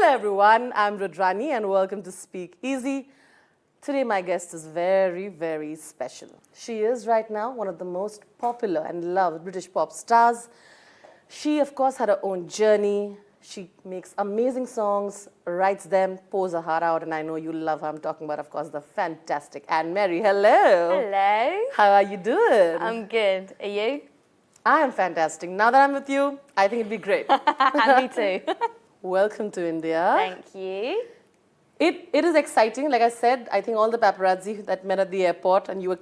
everyone, I'm Rudrani and welcome to Speak Easy. Today my guest is very, very special. She is right now one of the most popular and loved British pop stars. She of course had her own journey. She makes amazing songs, writes them, pours her heart out, and I know you love her. I'm talking about, of course, the fantastic Anne-Marie. Hello. Hello. How are you doing? I'm good. Are you? I am fantastic. Now that I'm with you, I think it'd be great. Me too. Welcome to India. Thank you. It is exciting. Like I said, I think all the paparazzi that met at the airport and you were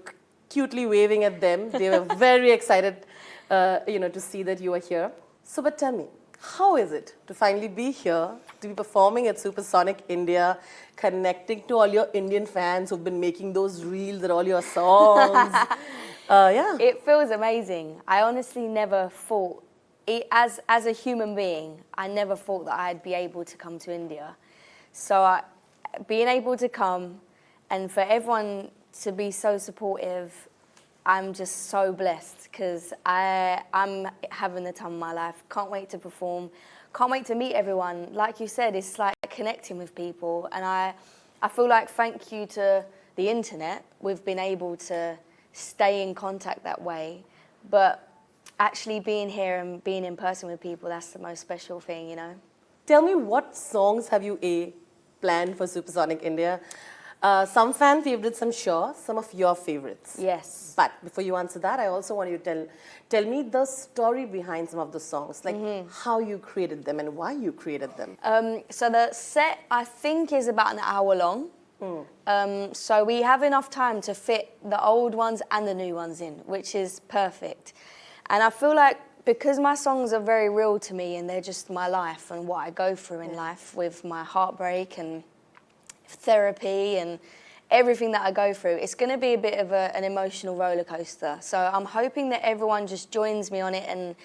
cutely waving at them, they were very excited, to see that you were here. So, but tell me, how is it to finally be here, to be performing at Supersonic India, connecting to all your Indian fans who've been making those reels at all your songs? It feels amazing. I honestly never thought, as a human being, I never thought that I'd be able to come to India. So being able to come and for everyone to be so supportive, I'm just so blessed because I'm having the time of my life. Can't wait to perform. Can't wait to meet everyone. Like you said, it's like connecting with people. And I feel like thank you to the internet, we've been able to stay in contact that way. But actually being here and being in person with people, that's the most special thing, you know. Tell me, what songs have you planned for Supersonic India? Some fan favorites, I'm sure, some of your favorites. Yes. But before you answer that, I also want you to tell me the story behind some of the songs, like how you created them and why you created them. So the set, I think, is about an hour long. So we have enough time to fit the old ones and the new ones in, which is perfect. And I feel like because my songs are very real to me and they're just my life and what I go through in life with my heartbreak and therapy and everything that I go through, it's going to be a bit of an emotional roller coaster. So I'm hoping that everyone just joins me on it and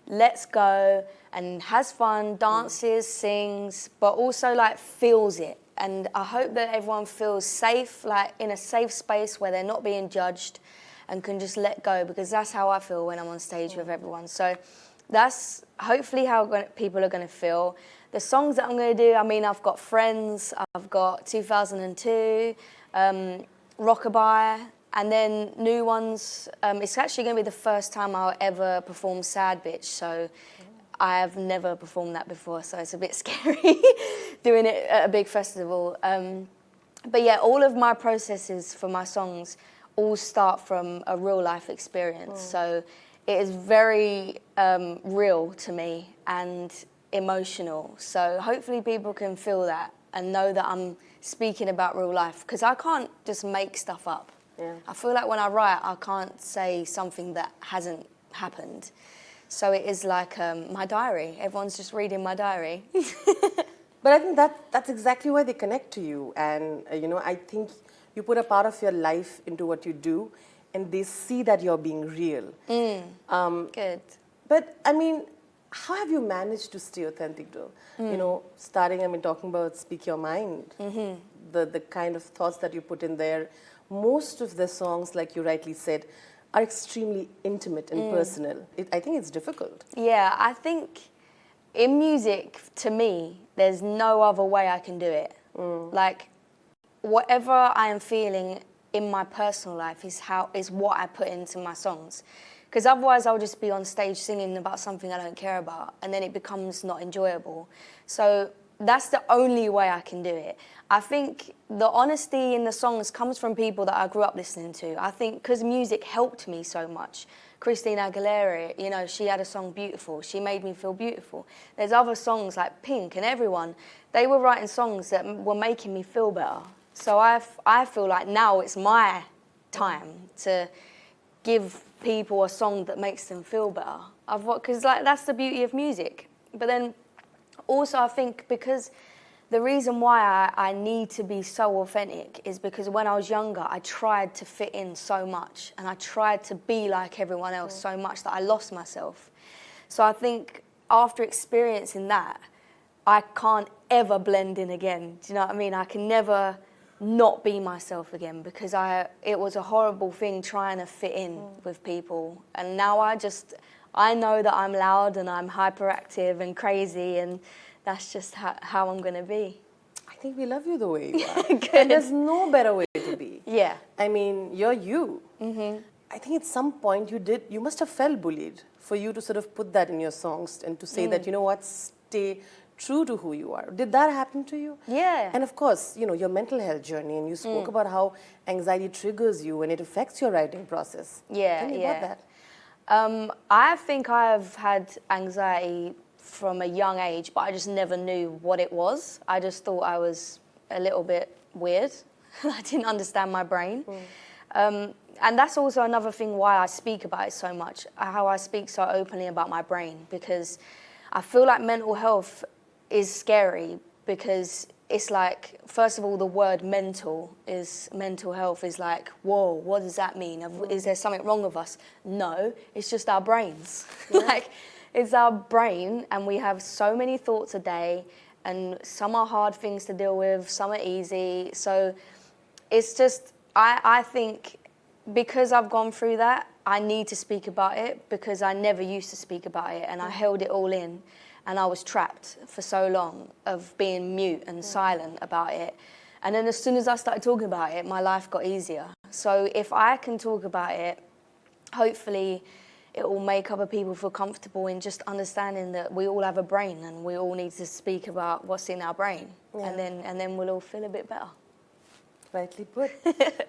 lets go and has fun, dances, sings, but also like feels it. And I hope that everyone feels safe, like in a safe space where they're not being judged and can just let go, because that's how I feel when I'm on stage with everyone. So that's hopefully how people are going to feel. The songs that I'm going to do, I mean, I've got Friends, I've got 2002, Rockabye, and then new ones. It's actually going to be the first time I'll ever perform Sad Bitch, so I have never performed that before, so it's a bit scary doing it at a big festival. But yeah, all of my processes for my songs all start from a real life experience. So it is very real to me and emotional. So hopefully people can feel that and know that I'm speaking about real life, because I can't just make stuff up. Yeah. I feel like when I write, I can't say something that hasn't happened. So it is like my diary. Everyone's just reading my diary. But I think that's exactly why they connect to you. And, I think you put a part of your life into what you do, and they see that you're being real. Good. But, I mean, how have you managed to stay authentic, though? Talking about Speak Your Mind, the kind of thoughts that you put in there. Most of the songs, like you rightly said, are extremely intimate and personal. I think it's difficult. Yeah, I think in music, to me, there's no other way I can do it. Like, whatever I am feeling in my personal life is what I put into my songs. Because otherwise I'll just be on stage singing about something I don't care about, and then it becomes not enjoyable. So that's the only way I can do it. I think the honesty in the songs comes from people that I grew up listening to. I think because music helped me so much. Christina Aguilera, she had a song, Beautiful. She made me feel beautiful. There's other songs like Pink and everyone. They were writing songs that were making me feel better. So I feel like now it's my time to give people a song that makes them feel better. Because that's the beauty of music. But then also I think because the reason why I need to be so authentic is because when I was younger, I tried to fit in so much and I tried to be like everyone else so much that I lost myself. So I think after experiencing that, I can't ever blend in again. Do you know what I mean? I can never not be myself again, because it was a horrible thing trying to fit in with people. And now I know that I'm loud and I'm hyperactive and crazy, and that's just how I'm going to be. I think we love you the way you are. Good. And there's no better way to be. Yeah. I mean, you're you. I think at some point you must have felt bullied for you to sort of put that in your songs and to say that, you know what, stay true to who you are. Did that happen to you? Yeah. And of course, you know, your mental health journey, and you spoke about how anxiety triggers you and it affects your writing process. Yeah, Tell me yeah. about that. I think I've had anxiety from a young age, but I just never knew what it was. I just thought I was a little bit weird. I didn't understand my brain. And that's also another thing why I speak about it so much, how I speak so openly about my brain, because I feel like mental health is scary, because it's like, first of all, the word mental health is like, whoa, what does that mean? Is there something wrong with us? No, it's just our brains. Like, it's our brain, and we have so many thoughts a day, and some are hard things to deal with, some are easy. So it's just, I think because I've gone through that, I need to speak about it, because I never used to speak about it, and I held it all in. And I was trapped for so long of being mute and silent about it. And then as soon as I started talking about it, my life got easier. So if I can talk about it, hopefully it will make other people feel comfortable in just understanding that we all have a brain, and we all need to speak about what's in our brain. Yeah. And then we'll all feel a bit better. Rightly put.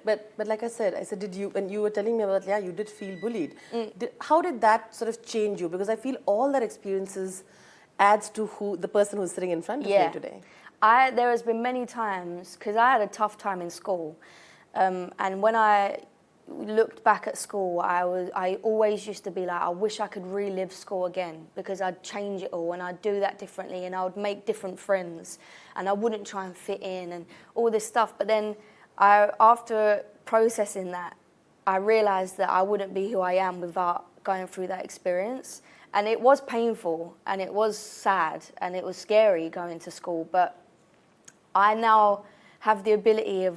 but like I said, did you, and you were telling me about, you did feel bullied. How did that sort of change you? Because I feel all that experiences adds to the person who's sitting in front of me today. There has been many times, because I had a tough time in school, and when I looked back at school, I always used to be like, I wish I could relive school again, because I'd change it all and I'd do that differently, and I would make different friends, and I wouldn't try and fit in and all this stuff. But then after processing that, I realised that I wouldn't be who I am without going through that experience. And it was painful, and it was sad, and it was scary going to school. But I now have the ability of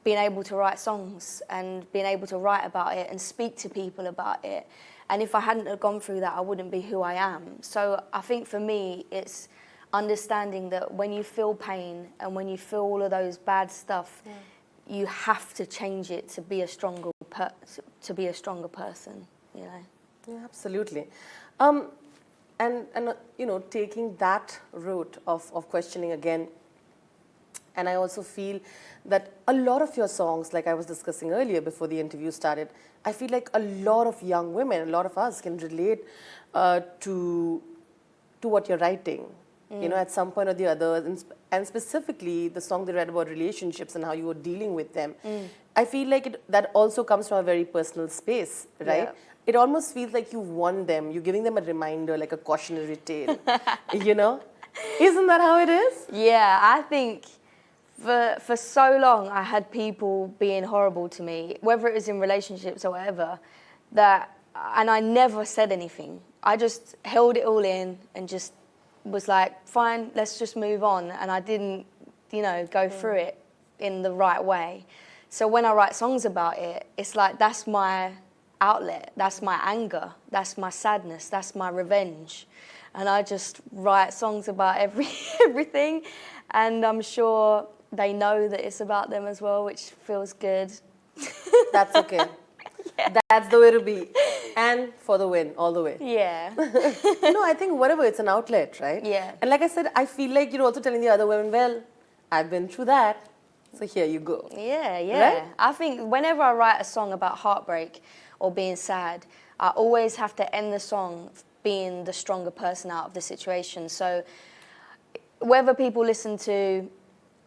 being able to write songs and being able to write about it and speak to people about it. And if I hadn't have gone through that, I wouldn't be who I am. So I think for me, it's understanding that when you feel pain and when you feel all of those bad stuff, you have to change it to be a stronger person, you know. Yeah, absolutely. And you know, taking that route of questioning again, and I also feel that a lot of your songs, like I was discussing earlier before the interview started, I feel like a lot of young women, a lot of us can relate to what you're writing, you know, at some point or the other, and specifically the song they read about relationships and how you were dealing with them. I feel like that also comes from a very personal space, right? Yeah. It almost feels like you've won them. You're giving them a reminder, like a cautionary tale, you know? Isn't that how it is? Yeah, I think for so long I had people being horrible to me, whether it was in relationships or whatever, and I never said anything. I just held it all in and just was like, fine, let's just move on. And I didn't, you know, go through it in the right way. So when I write songs about it, it's like that's my outlet, that's my anger, that's my sadness, that's my revenge. And I just write songs about everything, and I'm sure they know that it's about them as well, which feels good. That's okay. That's the way to be. And for the win, all the way. Yeah. No, I think whatever, it's an outlet, right? Yeah. And like I said, I feel like you're also telling the other women, well, I've been through that, so here you go. Yeah. Right? I think whenever I write a song about heartbreak or being sad, I always have to end the song being the stronger person out of the situation. So whether people listen to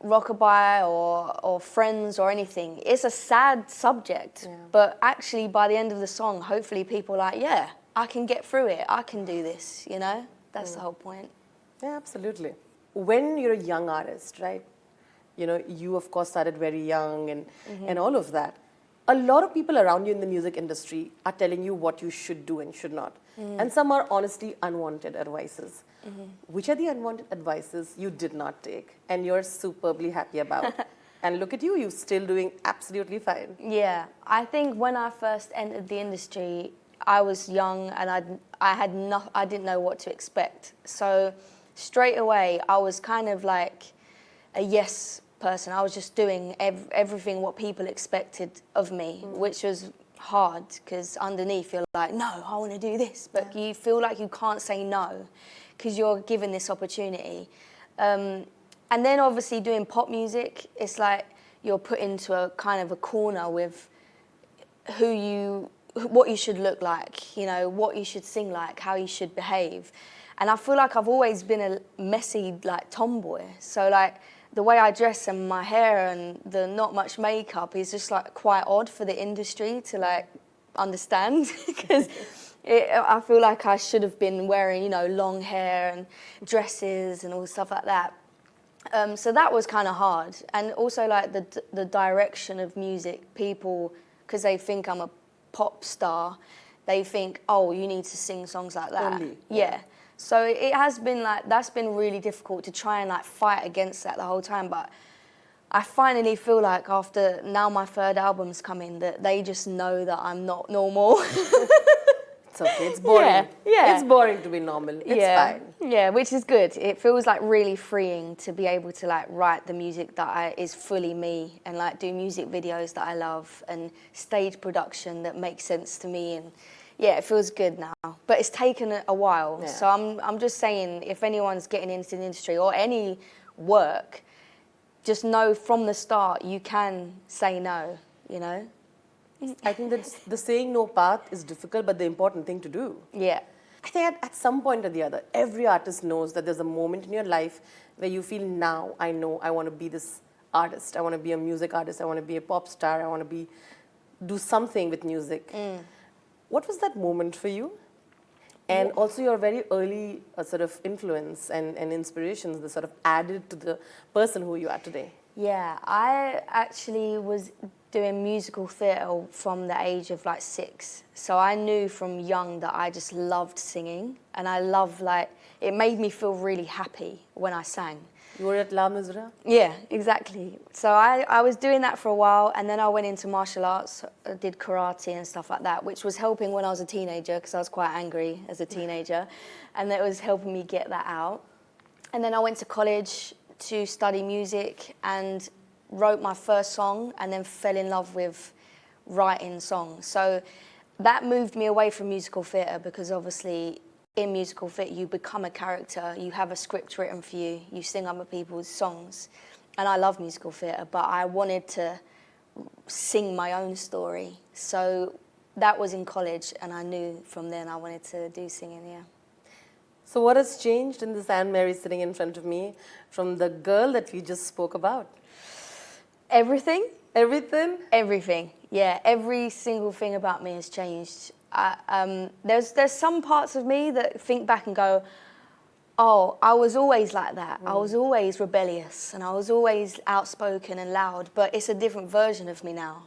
rockabye or Friends or anything, it's a sad subject, but actually by the end of the song, hopefully people are like, yeah, I can get through it, I can do this, you know? That's the whole point. Yeah, absolutely. When you're a young artist, right, you know, you of course started very young and all of that. A lot of people around you in the music industry are telling you what you should do and should not. And some are honestly unwanted advices. Which are the unwanted advices you did not take and you're superbly happy about? And look at you, you're still doing absolutely fine. Yeah, I think when I first entered the industry, I was young and I didn't know what to expect. So straight away, I was kind of like a yes person. I was just doing everything what people expected of me, which was hard because underneath you're like, no, I want to do this. But you feel like you can't say no because you're given this opportunity. And then obviously doing pop music, it's like you're put into a kind of a corner with what you should look like, you know, what you should sing like, how you should behave. And I feel like I've always been a messy, like, tomboy. So, like, the way I dress and my hair and the not much makeup is just, like, quite odd for the industry to, like, understand. Because I feel like I should have been wearing, you know, long hair and dresses and all stuff like that. So that was kind of hard. And also, like, the direction of music, people, because they think I'm a pop star, they think, oh, you need to sing songs like that. Only. Yeah. So it has been like, that's been really difficult to try and like fight against that the whole time. But I finally feel like after now my third album's coming that they just know that I'm not normal. It's okay, it's boring. Yeah. It's boring to be normal. It's fine. Yeah, which is good. It feels like really freeing to be able to like write the music that is fully me and like do music videos that I love and stage production that makes sense to me. And yeah, it feels good now. But it's taken a while. Yeah. So I'm just saying, if anyone's getting into the industry or any work, just know from the start you can say no, you know? I think that the saying no path is difficult, but the important thing to do. Yeah. I think at some point or the other, every artist knows that there's a moment in your life where you feel, now I know I want to be this artist. I want to be a music artist. I want to be a pop star. I want to do something with music. What was that moment for you? And also your very early sort of influence and inspirations that sort of added to the person who you are today. Yeah, I actually was doing musical theatre from the age of like 6. So I knew from young that I just loved singing, and I loved, like, it made me feel really happy when I sang. You were at La Misra? Yeah, exactly. So I was doing that for a while, and then I went into martial arts, I did karate and stuff like that, which was helping when I was a teenager, because I was quite angry as a teenager, and that was helping me get that out. And then I went to college to study music and wrote my first song, and then fell in love with writing songs. So that moved me away from musical theatre, because obviously in musical theatre you become a character, you have a script written for you, you sing other people's songs. And I love musical theatre, but I wanted to sing my own story. So that was in college, and I knew from then I wanted to do singing, yeah. So what has changed in this Anne Mary sitting in front of me from the girl that we just spoke about? Everything. Everything? Everything, yeah. Every single thing about me has changed. There's some parts of me that think back and go, oh, I was always like that. I was always rebellious, and I was always outspoken and loud, but it's a different version of me now.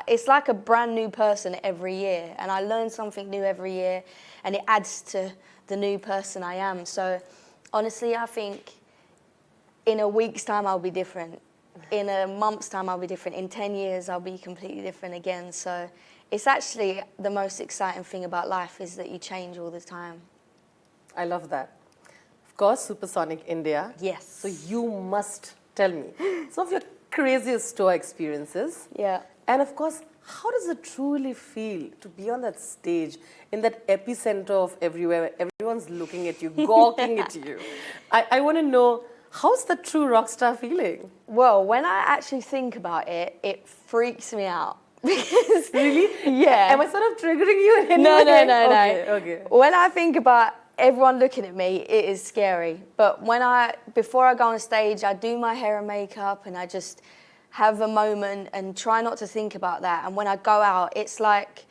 It's like a brand new person every year, and I learn something new every year, and it adds to the new person I am. So honestly, I think in a week's time I'll be different. In a month's time I'll be different. In 10 years I'll be completely different again. So it's actually the most exciting thing about life, is that you change all the time. I love that. Of course, Supersonic India. Yes. So you must tell me some of your craziest tour experiences. Yeah. And of course, how does it truly feel to be on that stage, in that epicenter of everywhere, where everyone's looking at you, gawking at you? I want to know, how's the true rock star feeling? Well, when I actually think about it, it freaks me out. Because, Really? yeah. Am I sort of triggering you in any No. way? Okay. When I think about everyone looking at me, it is scary. But before I go on stage, I do my hair and makeup, and I just have a moment and try not to think about that. And when I go out, it's like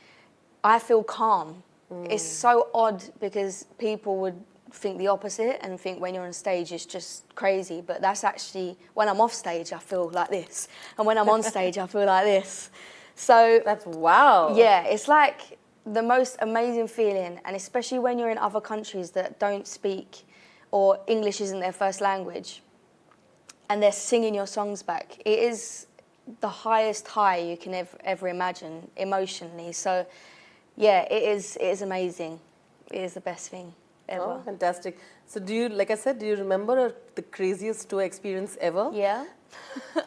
I feel calm. It's so odd, because people would think the opposite and think when you're on stage it's just crazy. But that's actually, when I'm off stage, I feel like this. And when I'm on stage, I feel like this. So That's wow. yeah, it's like the most amazing feeling, and especially when you're in other countries that don't speak, or English isn't their first language, and they're singing your songs back. It is the highest high you can ever imagine emotionally. So yeah, it is amazing. It is the best thing ever. Oh, fantastic. So do you, like I said, do you remember the craziest tour experience ever? Yeah.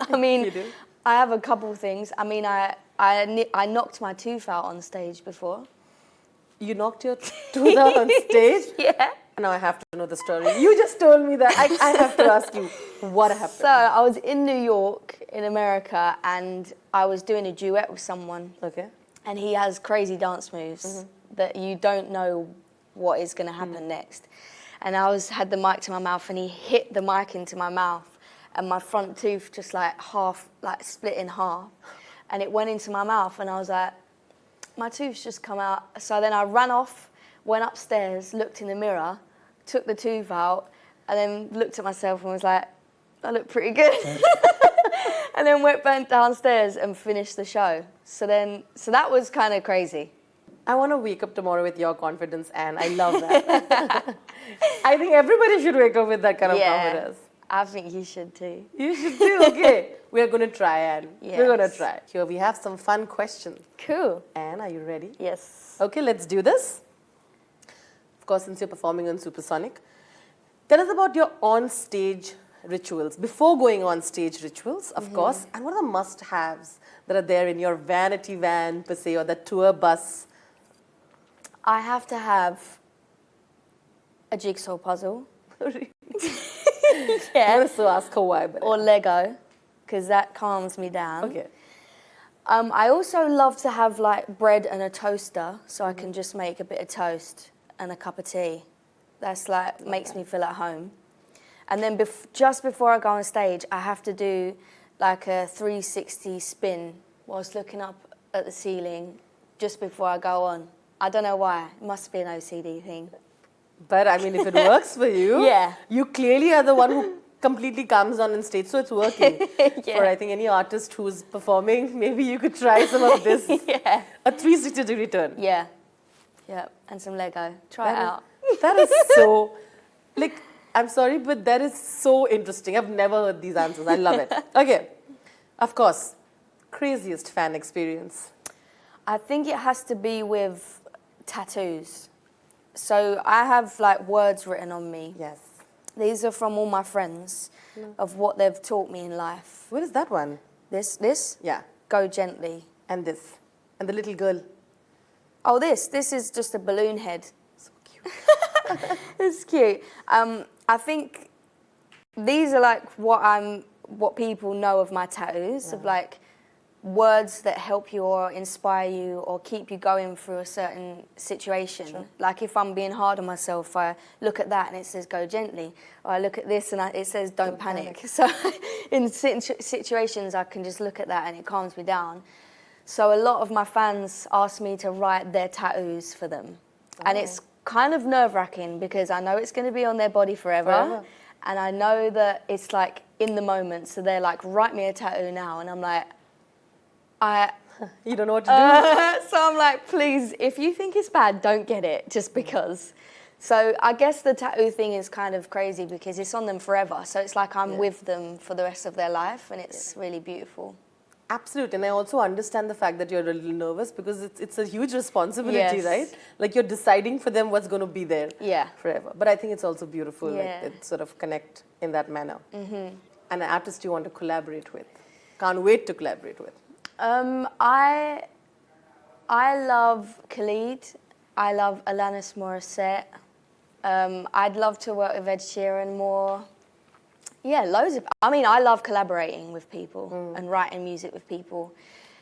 I mean, You do? I have a couple things. I mean, I knocked my tooth out on stage before. You knocked your tooth out on stage? Yeah. Now I have to know the story. You just told me that. I have to ask you, what happened? So I was in New York, in America, and I was doing a duet with someone. Okay. And he has crazy dance moves that you don't know what is going to happen next. And had the mic to my mouth, and he hit the mic into my mouth, and my front tooth just like split in half, and it went into my mouth, and I was like, my tooth's just come out. So then I ran off, went upstairs, looked in the mirror, took the tooth out, and then looked at myself and was like, I look pretty good. And then went back downstairs and finished the show. So that was kind of crazy. I want to wake up tomorrow with your confidence, and I love that. I think everybody should wake up with that kind of confidence. I think you should too. You should too. Okay, we're going to try, Anne. Yes. We're going to try. Here we have some fun questions. Cool. Anne, are you ready? Yes. Okay, let's do this. Of course, since you're performing on Supersonic, tell us about your on-stage rituals. Before going on stage rituals, of course, and what are the must-haves that are there in your vanity van, per se, or the tour bus? I have to have a jigsaw puzzle. I'm going to ask her why. But Or Lego, because that calms me down. okay. I also love to have like bread and a toaster, so I can just make a bit of toast and a cup of tea. That's like, makes me feel at home. And then just before I go on stage, I have to do like a 360 spin whilst looking up at the ceiling just before I go on. I don't know why. It must be an OCD thing. But I mean, if it works for you, Yeah. you clearly are the one who completely calms down on stage, so it's working. Yeah. For I think any artist who's performing, maybe you could try some of this. Yeah. A 360-degree turn. Yeah. Yeah. And some Lego. Try it out. That is so, like, I'm sorry, but that is so interesting. I've never heard these answers. I love it. Okay. Of course, craziest fan experience. I think it has to be with tattoos. So I have like words written on me. Yes. These are from all my friends of what they've taught me in life. What is that one? This? Yeah. Go gently. And this. And the little girl. Oh, this is just a balloon head. So cute. It's cute. I think these are like what people know of my tattoos, of like words that help you or inspire you or keep you going through a certain situation. Sure. Like if I'm being hard on myself, I look at that and it says go gently. Or I look at this and it says don't panic. So in situations I can just look at that and it calms me down. So a lot of my fans ask me to write their tattoos for them. And it's kind of nerve-wracking because I know it's going to be on their body forever. And I know that it's like in the moment. So they're like, write me a tattoo now. And I'm like, You don't know what to do? So I'm like, please, if you think it's bad, don't get it, just because. So I guess the tattoo thing is kind of crazy because it's on them forever. So it's like I'm with them for the rest of their life, and it's really beautiful. Absolutely, and I also understand the fact that you're a little nervous because it's a huge responsibility, Yes. right? Like you're deciding for them what's going to be there Yeah. forever. But I think it's also beautiful, Yeah. like it sort of connect in that manner. And an artist you want to collaborate with, can't wait to collaborate with. I love Khalid. I love Alanis Morissette. I'd love to work with Ed Sheeran more. Yeah, loads of... I mean, I love collaborating with people and writing music with people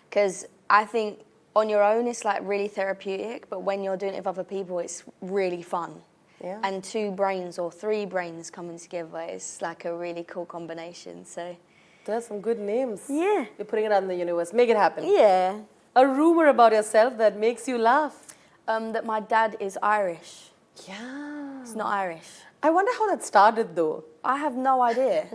because I think on your own it's like really therapeutic, but when you're doing it with other people it's really fun. Yeah. And 2 brains or 3 brains coming together is like a really cool combination, so... There's some good names. Yeah. You're putting it out in the universe. Make it happen. Yeah. A rumor about yourself that makes you laugh. That my dad is Irish. Yeah. He's not Irish. I wonder how that started though. I have no idea.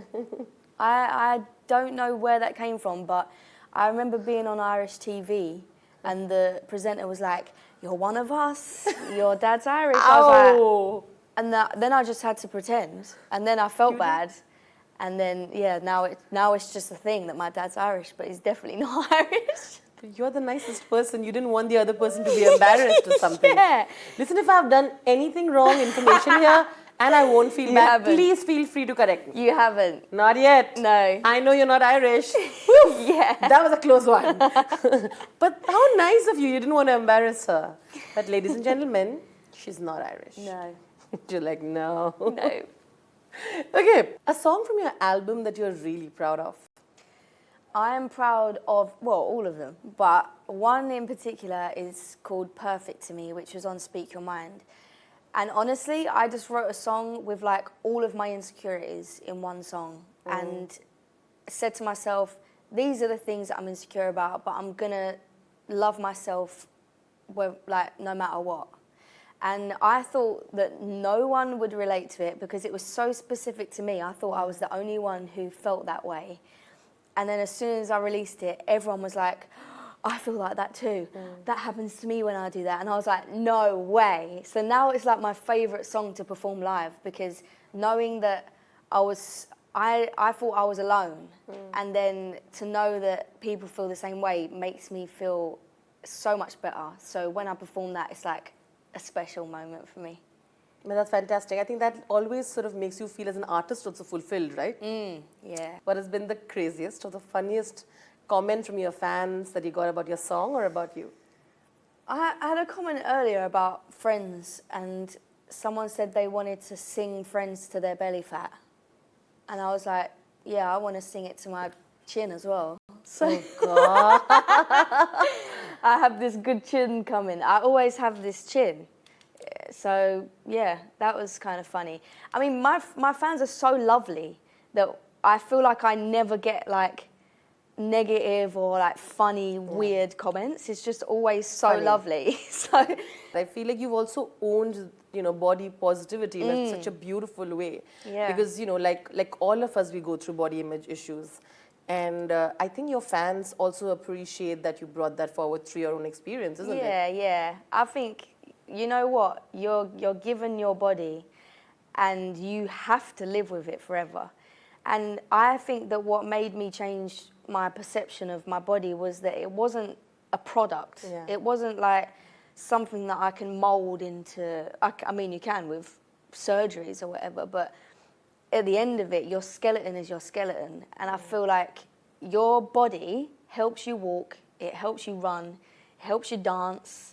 I don't know where that came from, but I remember being on Irish TV and the presenter was like, "You're one of us, your dad's Irish." I was like, and then I just had to pretend, and then I felt bad. And then, yeah, now it's just a thing that my dad's Irish, but he's definitely not Irish. You're the nicest person. You didn't want the other person to be embarrassed or something. Yeah. Listen, if I've done anything wrong, information here, and I won't feel You bad, haven't. please feel free to correct me. You haven't. Not yet. No. I know you're not Irish. Whew, Yeah. that was a close one. But how nice of you. You didn't want to embarrass her. But ladies and gentlemen, she's not Irish. No. You're like, no. No. Okay, a song from your album that you're really proud of. I am proud of, well, all of them, but one in particular is called Perfect to Me, which was on Speak Your Mind. And honestly, I just wrote a song with like all of my insecurities in one song and said to myself, these are the things that I'm insecure about, but I'm gonna love myself like no matter what. And I thought that no one would relate to it because it was so specific to me. I thought I was the only one who felt that way. And then as soon as I released it, everyone was like, I feel like that too. That happens to me when I do that. And I was like, no way. So now it's like my favourite song to perform live because knowing that I thought I was alone. And then to know that people feel the same way makes me feel so much better. So when I perform that, it's like a special moment for me. But that's fantastic. I think that always sort of makes you feel as an artist also fulfilled, right? Yeah. What has been the craziest or the funniest comment from your fans that you got about your song or about you? I had a comment earlier about Friends, and someone said they wanted to sing Friends to their belly fat. And I was like, yeah, I want to sing it to my chin as well. So God. I have this good chin coming. I always have this chin. So, yeah, that was kind of funny. I mean, my fans are so lovely that I feel like I never get, like, negative or, like, funny, weird comments. It's just always so Funny. Lovely. So I feel like you've also owned, body positivity in such a beautiful way. Yeah. Because, like all of us, we go through body image issues. And I think your fans also appreciate that you brought that forward through your own experience, isn't it? Yeah. I think, you know what? You're given your body and you have to live with it forever. And I think that what made me change my perception of my body was that it wasn't a product. Yeah. It wasn't like something that I can mold into. I mean, you can with surgeries or whatever, but at the end of it, your skeleton is your skeleton. And I feel like your body helps you walk, it helps you run, it helps you dance.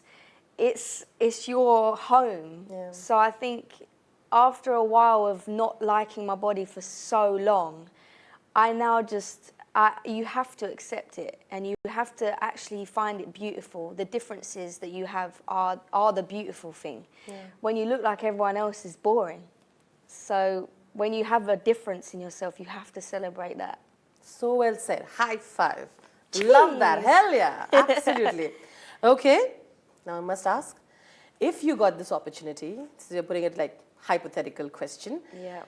It's your home. Yeah. So I think after a while of not liking my body for so long, I now you have to accept it and you have to actually find it beautiful. The differences that you have are the beautiful thing. Yeah. When you look like everyone else is boring. So when you have a difference in yourself, you have to celebrate that. So well said. High five. Love that. Hell yeah. Absolutely. Okay. Now I must ask, if you got this opportunity, so you're putting it like hypothetical question. Yeah.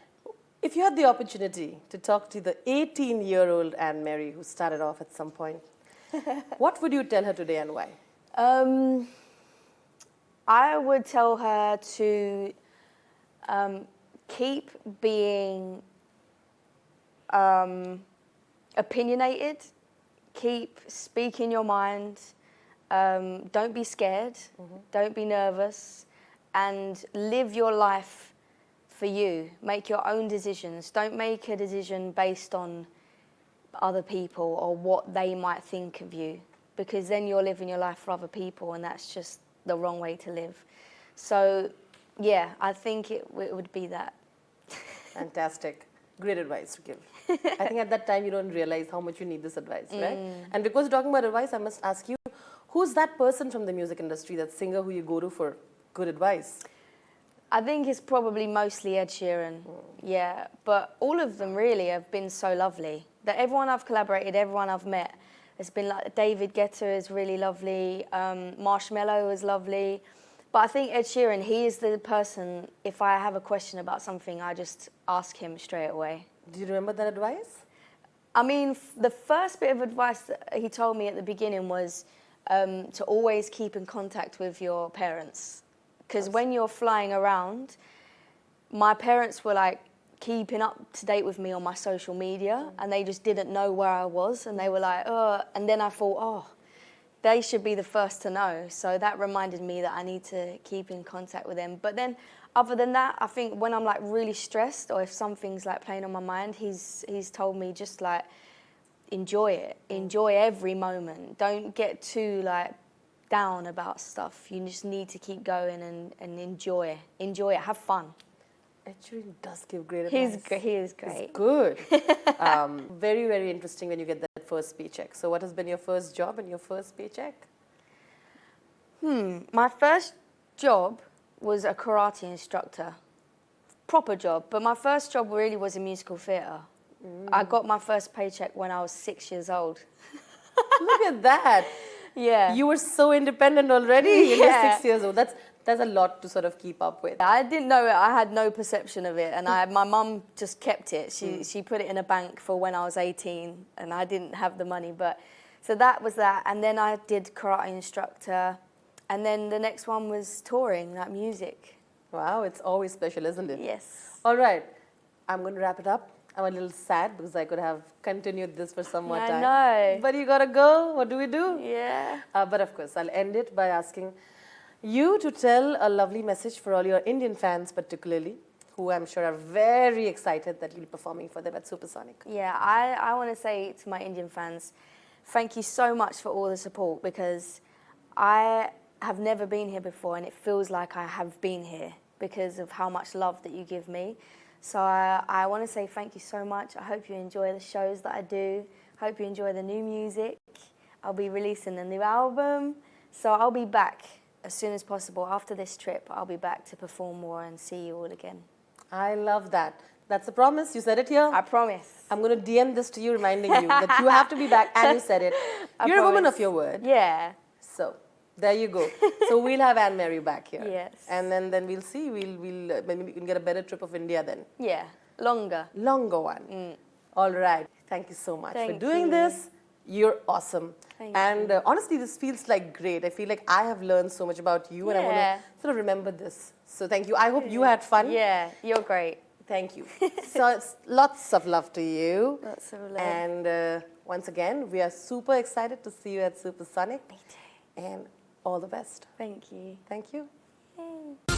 If you had the opportunity to talk to the 18-year-old Anne Mary who started off at some point, what would you tell her today and why? I would tell her to keep being opinionated, keep speaking your mind, don't be scared, don't be nervous, and live your life for you. Make your own decisions. Don't make a decision based on other people or what they might think of you, because then you're living your life for other people and that's just the wrong way to live. So, yeah, I think it would be that. Fantastic. Great advice to give. I think at that time you don't realize how much you need this advice, right? And because you're talking about advice, I must ask you, who's that person from the music industry, that singer who you go to for good advice? I think it's probably mostly Ed Sheeran, yeah. But all of them really have been so lovely. That everyone I've collaborated, everyone I've met, has been like, David Guetta is really lovely, Marshmello is lovely. But I think Ed Sheeran, he is the person, if I have a question about something, I just ask him straight away. Do you remember that advice? I mean, the first bit of advice that he told me at the beginning was to always keep in contact with your parents. Because when you're flying around, my parents were like keeping up to date with me on my social media and they just didn't know where I was and they were like, oh, and then I thought, oh, they should be the first to know. So that reminded me that I need to keep in contact with them. But then, other than that, I think when I'm like really stressed or if something's like playing on my mind, he's told me just like enjoy it, enjoy every moment. Don't get too like down about stuff. You just need to keep going and enjoy it, have fun. It really does give great advice. He is great. It's good. Very, very interesting when you get that first paycheck. So what has been your first job and your first paycheck? My first job was a karate instructor. Proper job. But my first job really was in musical theatre. I got my first paycheck when I was 6 years old. Look at that. Yeah. You were so independent already. You were 6 years old. That's a lot to sort of keep up with. I didn't know it. I had no perception of it. And my mum just kept it. She put it in a bank for when I was 18 and I didn't have the money. But so that was that. And then I did karate instructor. And then the next one was touring, like music. Wow, it's always special, isn't it? Yes. All right. I'm going to wrap it up. I'm a little sad because I could have continued this for some more time. I know. But you got to go. What do we do? Yeah. But of course, I'll end it by asking you to tell a lovely message for all your Indian fans particularly, who I'm sure are very excited that you'll be performing for them at Supersonic. Yeah, I want to say to my Indian fans, thank you so much for all the support because I have never been here before and it feels like I have been here because of how much love that you give me. So I want to say thank you so much. I hope you enjoy the shows that I do. Hope you enjoy the new music. I'll be releasing a new album. So I'll be back as soon as possible. After this trip, I'll be back to perform more and see you all again. I love that. That's a promise. You said it here. I promise. I'm going to DM this to you, reminding you that you have to be back, and you said it. You're a woman of your word. Yeah. So there you go. So we'll have Anne-Marie back here. Yes. And then we'll see. We'll maybe we can get a better trip of India then. Yeah. Longer one. All right. Thank you so much for doing this. You're awesome. Thank you. Honestly, this feels like great. I feel like I have learned so much about you and I want to sort of remember this. So thank you. I hope you had fun. Yeah, you're great. Thank you. So it's lots of love to you. Lots of love. And once again, we are super excited to see you at Supersonic. Me too. And all the best. Thank you. Thank you. Yay.